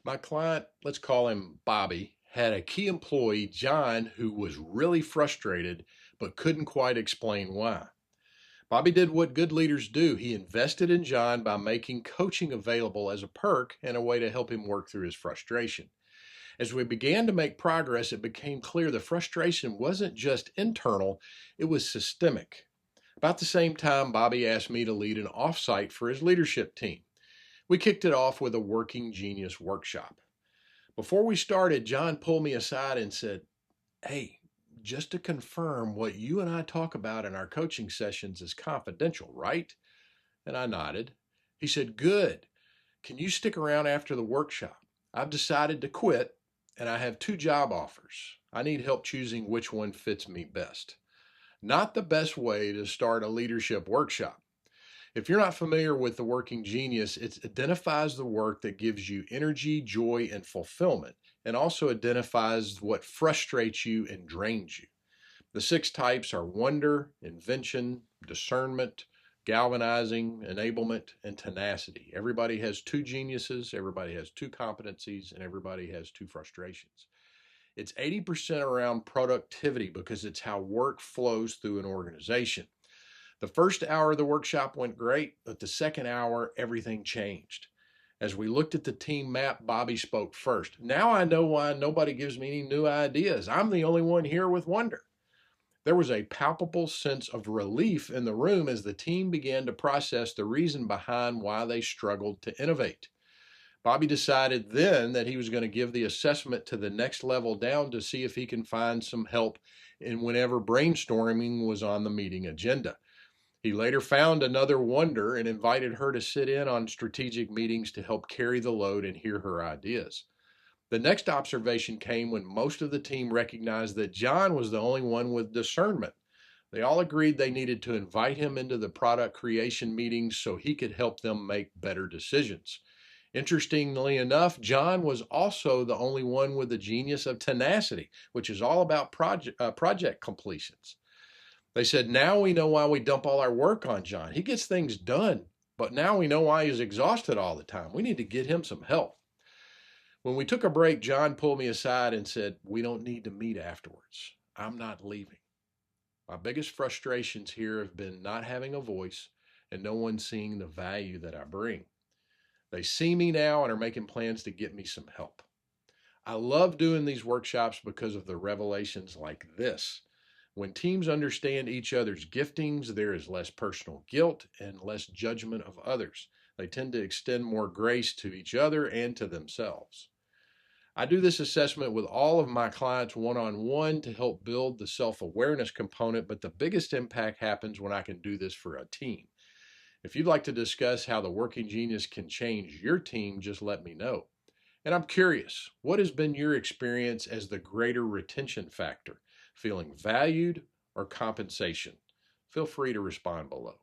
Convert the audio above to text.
My client, let's call him Bobby, had a key employee, John, who was really frustrated but couldn't quite explain why. Bobby did what good leaders do. He invested in John by making coaching available as a perk and a way to help him work through his frustration. As we began to make progress, it became clear the frustration wasn't just internal, it was systemic. About the same time, Bobby asked me to lead an offsite for his leadership team. We kicked it off with a working genius workshop. Before we started, John pulled me aside and said, "Hey, just to confirm, what you and I talk about in our coaching sessions is confidential, right?" And I nodded. He said, "Good. Can you stick around after the workshop? I've decided to quit and I have two job offers. I need help choosing which one fits me best." Not the best way to start a leadership workshop. If you're not familiar with the working genius, it identifies the work that gives you energy, joy, and fulfillment, and also identifies what frustrates you and drains you. The six types are wonder, invention, discernment, galvanizing, enablement, and tenacity. Everybody has two geniuses, everybody has two competencies, and everybody has two frustrations. It's 80% around productivity because it's how work flows through an organization. The first hour of the workshop went great, but the second hour, everything changed. As we looked at the team map, Bobby spoke first. "Now I know why nobody gives me any new ideas. I'm the only one here with wonder." There was a palpable sense of relief in the room as the team began to process the reason behind why they struggled to innovate. Bobby decided then that he was going to give the assessment to the next level down to see if he can find some help in whenever brainstorming was on the meeting agenda. He later found another wonder and invited her to sit in on strategic meetings to help carry the load and hear her ideas. The next observation came when most of the team recognized that John was the only one with discernment. They all agreed they needed to invite him into the product creation meetings so he could help them make better decisions. Interestingly enough, John was also the only one with the genius of tenacity, which is all about project completions. They said, "Now we know why we dump all our work on John. He gets things done, but now we know why he's exhausted all the time. We need to get him some help." When we took a break, John pulled me aside and said, "We don't need to meet afterwards. I'm not leaving. My biggest frustrations here have been not having a voice and no one seeing the value that I bring. They see me now and are making plans to get me some help." I love doing these workshops because of the revelations like this. When teams understand each other's giftings, there is less personal guilt and less judgment of others. They tend to extend more grace to each other and to themselves. I do this assessment with all of my clients one-on-one to help build the self-awareness component, but the biggest impact happens when I can do this for a team. If you'd like to discuss how the working genius can change your team, just let me know. And I'm curious, what has been your experience as the greater retention factor? Feeling valued or compensation? Feel free to respond below.